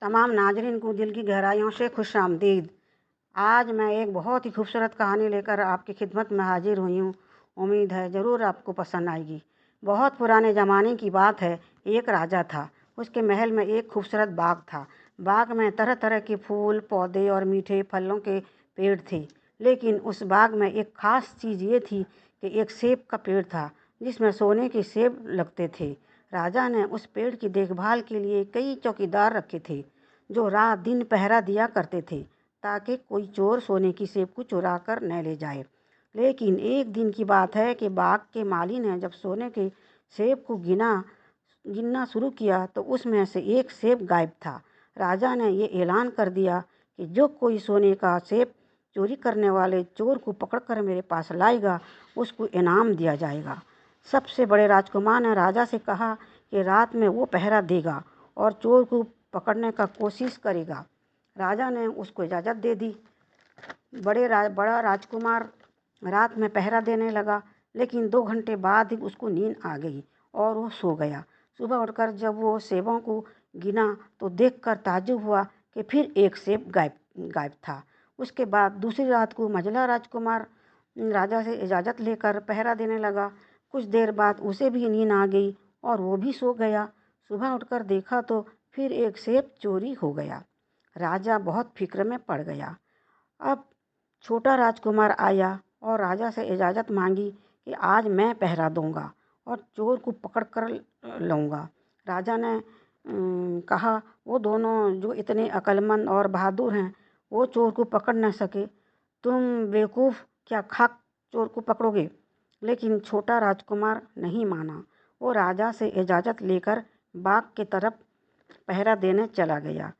तमाम नाज़रीन को दिल की गहराइयों से खुशामदीद। आज मैं एक बहुत ही खूबसूरत कहानी लेकर आपकी खिदमत में हाजिर हुई हूँ। उम्मीद है ज़रूर आपको पसंद आएगी। बहुत पुराने ज़माने की बात है। एक राजा था। उसके महल में एक खूबसूरत बाग था। बाग में तरह तरह के फूल, पौधे और मीठे फलों के पेड़ थे। लेकिन उस बाग में एक ख़ास चीज़ ये थी कि एक सेब का पेड़ था जिसमें सोने के सेब लगते थे। राजा ने उस पेड़ की देखभाल के लिए कई चौकीदार रखे थे जो रात दिन पहरा दिया करते थे ताकि कोई चोर सोने की सेब को चुरा कर न ले जाए। लेकिन एक दिन की बात है कि बाग के माली ने जब सोने के सेब को गिनना शुरू किया तो उसमें से एक सेब गायब था। राजा ने ये ऐलान कर दिया कि जो कोई सोने का सेब चोरी करने वाले चोर को पकड़कर मेरे पास लाएगा उसको इनाम दिया जाएगा। सबसे बड़े राजकुमार ने राजा से कहा कि रात में वो पहरा देगा और चोर को पकड़ने का कोशिश करेगा। राजा ने उसको इजाज़त दे दी। बड़ा राजकुमार रात में पहरा देने लगा, लेकिन 2 घंटे बाद ही उसको नींद आ गई और वो सो गया। सुबह उठकर जब वो सेबों को गिना तो देखकर ताज्जुब हुआ कि फिर एक सेब गायब था। उसके बाद दूसरी रात को मंझला राजकुमार राजा से इजाज़त लेकर पहरा देने लगा। कुछ देर बाद उसे भी नींद आ गई और वो भी सो गया। सुबह उठकर देखा तो फिर एक सेब चोरी हो गया। राजा बहुत फिक्र में पड़ गया। अब छोटा राजकुमार आया और राजा से इजाज़त मांगी कि आज मैं पहरा दूंगा और चोर को पकड़ कर लाऊंगा। राजा ने कहा, वो दोनों जो इतने अक्लमंद और बहादुर हैं वो चोर को पकड़ न सके। तुम बेवकूफ़, क्या खाक चोर को पकड़ोगे? लेकिन छोटा राजकुमार नहीं माना। वो राजा से इजाज़त लेकर बाग की तरफ पहरा देने चला गया।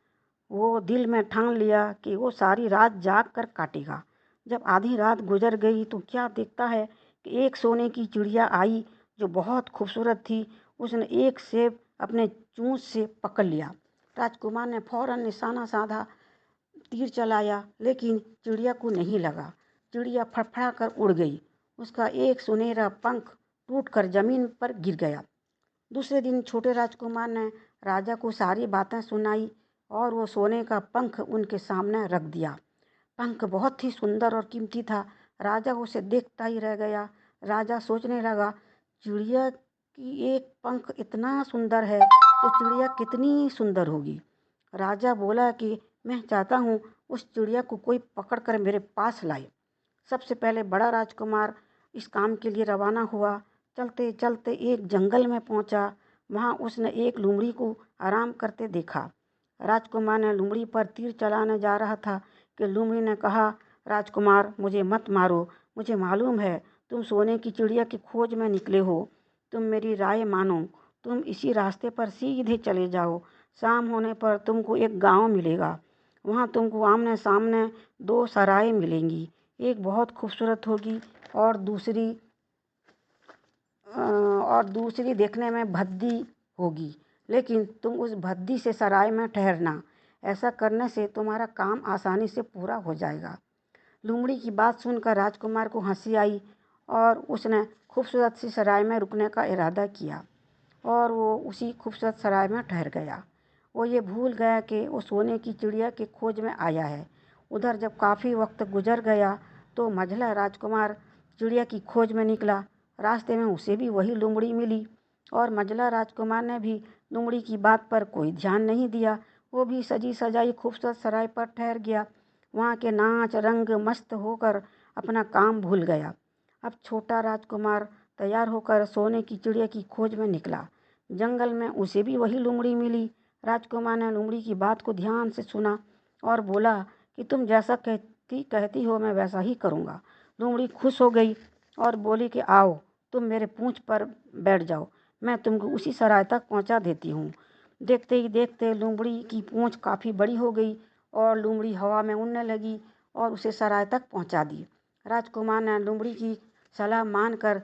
वो दिल में ठान लिया कि वो सारी रात जाग कर काटेगा। जब आधी रात गुजर गई तो क्या देखता है कि एक सोने की चिड़िया आई जो बहुत खूबसूरत थी। उसने एक सेब अपने चोंच से पकड़ लिया। राजकुमार ने फौरन निशाना साधा, तीर चलाया, लेकिन चिड़िया को नहीं लगा। चिड़िया फड़फड़ा कर उड़ गई। उसका एक सुनहरा पंख टूटकर जमीन पर गिर गया। दूसरे दिन छोटे राजकुमार ने राजा को सारी बातें सुनाई और वो सोने का पंख उनके सामने रख दिया। पंख बहुत ही सुंदर और कीमती था। राजा उसे देखता ही रह गया। राजा सोचने लगा, चिड़िया की एक पंख इतना सुंदर है तो चिड़िया कितनी सुंदर होगी। राजा बोला कि मैं चाहता हूँ उस चिड़िया को कोई पकड़ कर मेरे पास लाए। सबसे पहले बड़ा राजकुमार इस काम के लिए रवाना हुआ। चलते चलते एक जंगल में पहुंचा। वहां उसने एक लोमड़ी को आराम करते देखा। राजकुमार ने लोमड़ी पर तीर चलाने जा रहा था कि लोमड़ी ने कहा, राजकुमार, मुझे मत मारो। मुझे मालूम है तुम सोने की चिड़िया की खोज में निकले हो। तुम मेरी राय मानो। तुम इसी रास्ते पर सीधे चले जाओ। शाम होने पर तुमको एक गांव मिलेगा। वहां तुमको आमने सामने 2 सराय मिलेंगी। एक बहुत खूबसूरत होगी और दूसरी देखने में भद्दी होगी। लेकिन तुम उस भद्दी से सराय में ठहरना। ऐसा करने से तुम्हारा काम आसानी से पूरा हो जाएगा। लोमड़ी की बात सुनकर राजकुमार को हंसी आई और उसने खूबसूरत सी सराय में रुकने का इरादा किया और वो उसी खूबसूरत सराय में ठहर गया। वो ये भूल गया कि वो सोने की चिड़िया की खोज में आया है। उधर जब काफ़ी वक्त गुजर गया तो मंझला राजकुमार चिड़िया की खोज में निकला। रास्ते में उसे भी वही लोमड़ी मिली और मंझला राजकुमार ने भी लोमड़ी की बात पर कोई ध्यान नहीं दिया। वो भी सजी सजाई खूबसूरत सराय पर ठहर गया। वहाँ के नाच रंग मस्त होकर अपना काम भूल गया। अब छोटा राजकुमार तैयार होकर सोने की चिड़िया की खोज में निकला। जंगल में उसे भी वही लोमड़ी मिली। राजकुमार ने लोमड़ी की बात को ध्यान से सुना और बोला कि तुम जैसा कहती हो मैं वैसा ही करूँगा। लोमड़ी खुश हो गई और बोली कि आओ, तुम मेरे पूँछ पर बैठ जाओ, मैं तुमको उसी सराय तक पहुँचा देती हूँ। देखते ही देखते लोमड़ी की पूँछ काफ़ी बड़ी हो गई और लोमड़ी हवा में उड़ने लगी और उसे सराय तक पहुँचा दी। राजकुमार ने लोमड़ी की सलाह मानकर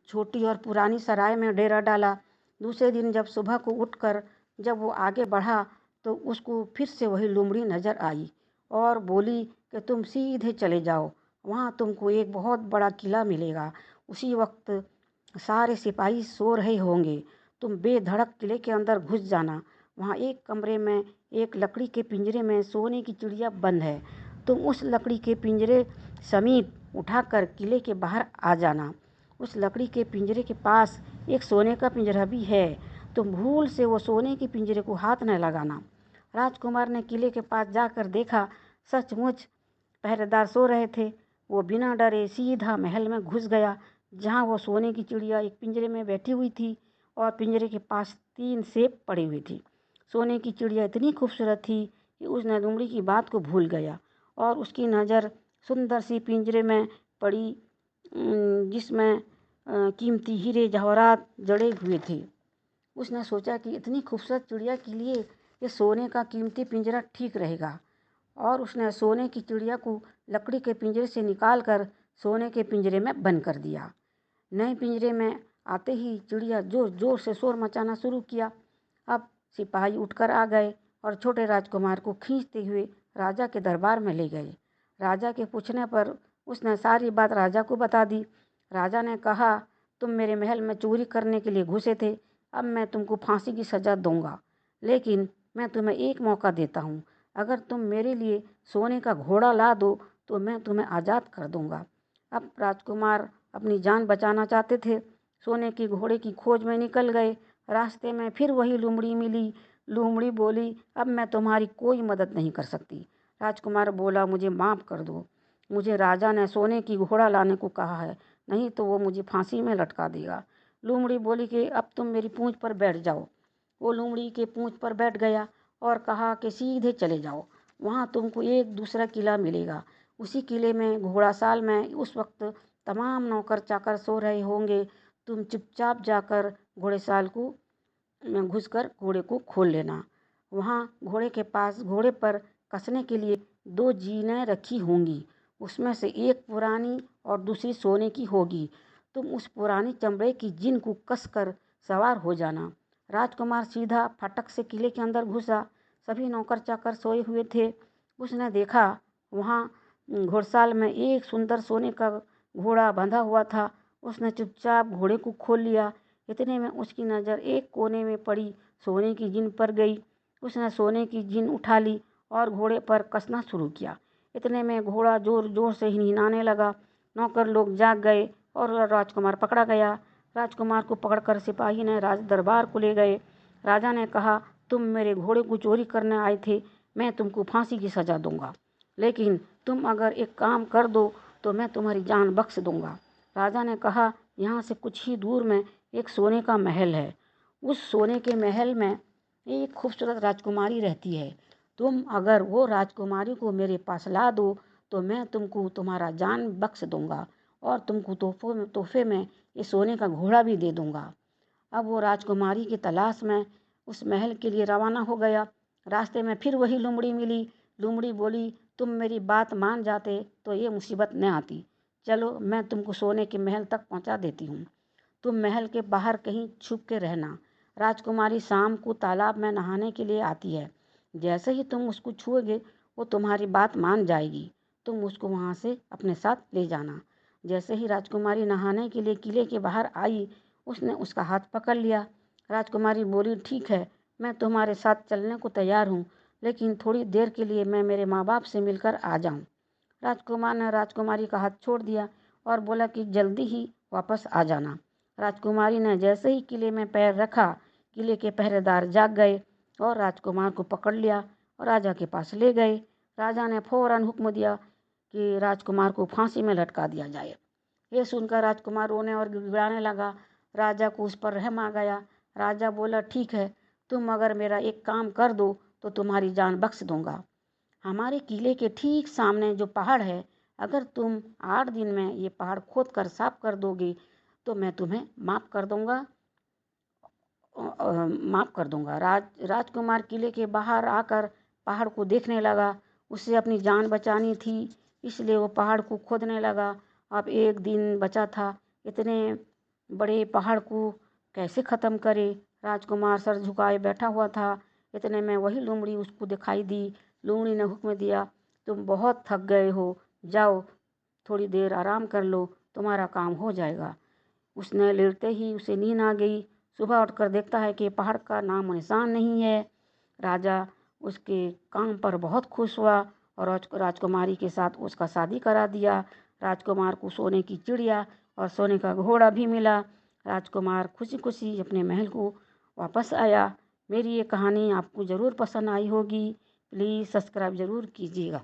छोटी और पुरानी सराय में डेरा डाला। दूसरे दिन जब सुबह को उठकर जब वो आगे बढ़ा तो उसको फिर से वही लोमड़ी नज़र आई और बोली कि तुम सीधे चले जाओ, वहाँ तुमको एक बहुत बड़ा किला मिलेगा। उसी वक्त सारे सिपाही सो रहे होंगे। तुम बेधड़क किले के अंदर घुस जाना वहाँ एक कमरे में एक लकड़ी के पिंजरे में सोने की चिड़िया बंद है। तुम उस लकड़ी के पिंजरे समेत उठाकर किले के बाहर आ जाना। उस लकड़ी के पिंजरे के पास एक सोने का पिंजरा भी है। तुम भूल से वो सोने के पिंजरे को हाथ न लगाना। राजकुमार ने किले के पास जाकर देखा, सचमुच पहरेदार सो रहे थे। वो बिना डरे सीधा महल में घुस गया, जहाँ वो सोने की चिड़िया एक पिंजरे में बैठी हुई थी और पिंजरे के पास 3 सेब पड़ी हुई थी। सोने की चिड़िया इतनी खूबसूरत थी कि उसने लोमड़ी की बात को भूल गया और उसकी नज़र सुंदर सी पिंजरे में पड़ी, जिसमें कीमती हीरे जवाहरात जड़े हुए थे। उसने सोचा कि इतनी खूबसूरत चिड़िया के लिए ये सोने का कीमती पिंजरा ठीक रहेगा और उसने सोने की चिड़िया को लकड़ी के पिंजरे से निकालकर सोने के पिंजरे में बंद कर दिया। नए पिंजरे में आते ही चिड़िया जोर जोर से शोर मचाना शुरू किया। अब सिपाही उठकर आ गए और छोटे राजकुमार को खींचते हुए राजा के दरबार में ले गए। राजा के पूछने पर उसने सारी बात राजा को बता दी। राजा ने कहा, तुम मेरे महल में चोरी करने के लिए घुसे थे। अब मैं तुमको फांसी की सज़ा दूंगा, लेकिन मैं तुम्हें एक मौका देता हूँ। अगर तुम मेरे लिए सोने का घोड़ा ला दो तो मैं तुम्हें आज़ाद कर दूंगा। अब राजकुमार अपनी जान बचाना चाहते थे। सोने के घोड़े की खोज में निकल गए। रास्ते में फिर वही लोमड़ी मिली। लोमड़ी बोली, अब मैं तुम्हारी कोई मदद नहीं कर सकती। राजकुमार बोला, मुझे माफ़ कर दो। मुझे राजा ने सोने की घोड़ा लाने को कहा है, नहीं तो वो मुझे फांसी में लटका देगा। लोमड़ी बोली कि अब तुम मेरी पूँछ पर बैठ जाओ। वो लोमड़ी के पूँछ पर बैठ गया और कहा कि सीधे चले जाओ, वहाँ तुमको एक दूसरा किला मिलेगा। उसी किले में घोड़ासाल में उस वक्त तमाम नौकर चाकर सो रहे होंगे। तुम चुपचाप जाकर घोड़ेसाल को में घुसकर घोड़े को खोल लेना। वहाँ घोड़े के पास घोड़े पर कसने के लिए 2 जीनें रखी होंगी। उसमें से एक पुरानी और दूसरी सोने की होगी। तुम उस पुरानी चमड़े की जीन को कसकर सवार हो जाना। राजकुमार सीधा फाटक से किले के अंदर घुसा। सभी नौकर चाकर सोए हुए थे। उसने देखा वहाँ घोड़साल में एक सुंदर सोने का घोड़ा बंधा हुआ था। उसने चुपचाप घोड़े को खोल लिया। इतने में उसकी नज़र एक कोने में पड़ी सोने की जीन पर गई। उसने सोने की जीन उठा ली और घोड़े पर कसना शुरू किया। इतने में घोड़ा जोर जोर से हिनहिनाने लगा। नौकर लोग जाग गए और राजकुमार पकड़ा गया। राजकुमार को पकड़कर सिपाही ने राज दरबार को ले गए। राजा ने कहा, तुम मेरे घोड़े को चोरी करने आए थे, मैं तुमको फांसी की सज़ा दूंगा, लेकिन तुम अगर एक काम कर दो तो मैं तुम्हारी जान बख्श दूंगा। राजा ने कहा, यहाँ से कुछ ही दूर में एक सोने का महल है। उस सोने के महल में एक खूबसूरत राजकुमारी रहती है। तुम अगर वो राजकुमारी को मेरे पास ला दो तो मैं तुमको तुम्हारा जान बख्श दूंगा और तुमको तोहफे में ये सोने का घोड़ा भी दे दूंगा। अब वो राजकुमारी की तलाश में उस महल के लिए रवाना हो गया। रास्ते में फिर वही लोमड़ी मिली। लोमड़ी बोली, तुम मेरी बात मान जाते तो ये मुसीबत न आती। चलो, मैं तुमको सोने के महल तक पहुंचा देती हूँ। तुम महल के बाहर कहीं छुप के रहना। राजकुमारी शाम को तालाब में नहाने के लिए आती है। जैसे ही तुम उसको छुओगे वो तुम्हारी बात मान जाएगी। तुम उसको वहाँ से अपने साथ ले जाना। जैसे ही राजकुमारी नहाने के लिए किले के बाहर आई, उसने उसका हाथ पकड़ लिया। राजकुमारी बोली, ठीक है, मैं तुम्हारे साथ चलने को तैयार हूँ, लेकिन थोड़ी देर के लिए मैं मेरे माँ बाप से मिलकर आ जाऊँ। राजकुमार ने राजकुमारी का हाथ छोड़ दिया और बोला कि जल्दी ही वापस आ जाना। राजकुमारी ने जैसे ही किले में पैर रखा, किले के पहरेदार जाग गए और राजकुमार को पकड़ लिया और राजा के पास ले गए। राजा ने फौरन हुक्म दिया कि राजकुमार को फांसी में लटका दिया जाए। ये सुनकर राजकुमार रोने और गिड़गिड़ाने लगा। राजा को उस पर रहम आ गया। राजा बोला, ठीक है, तुम अगर मेरा एक काम कर दो तो तुम्हारी जान बख्श दूंगा। हमारे किले के ठीक सामने जो पहाड़ है, अगर तुम 8 दिन में ये पहाड़ खोद कर साफ कर दोगे तो मैं तुम्हें माफ़ कर दूंगा। राजकुमार किले के बाहर आकर पहाड़ को देखने लगा। उसे अपनी जान बचानी थी, इसलिए वो पहाड़ को खोदने लगा। अब 1 दिन बचा था। इतने बड़े पहाड़ को कैसे ख़त्म करे। राजकुमार सर झुकाए बैठा हुआ था। इतने में वही लोमड़ी उसको दिखाई दी। लोमड़ी ने हुक्म दिया, तुम बहुत थक गए हो, जाओ थोड़ी देर आराम कर लो, तुम्हारा काम हो जाएगा। उसने लेटते ही उसे नींद आ गई। सुबह उठकर देखता है कि पहाड़ का नामो निशान नहीं है। राजा उसके काम पर बहुत खुश हुआ और राजकुमारी के साथ उसका शादी करा दिया। राजकुमार को सोने की चिड़िया और सोने का घोड़ा भी मिला। राजकुमार खुशी खुशी अपने महल को वापस आया। मेरी ये कहानी आपको ज़रूर पसंद आई होगी। प्लीज़ सब्सक्राइब ज़रूर कीजिएगा।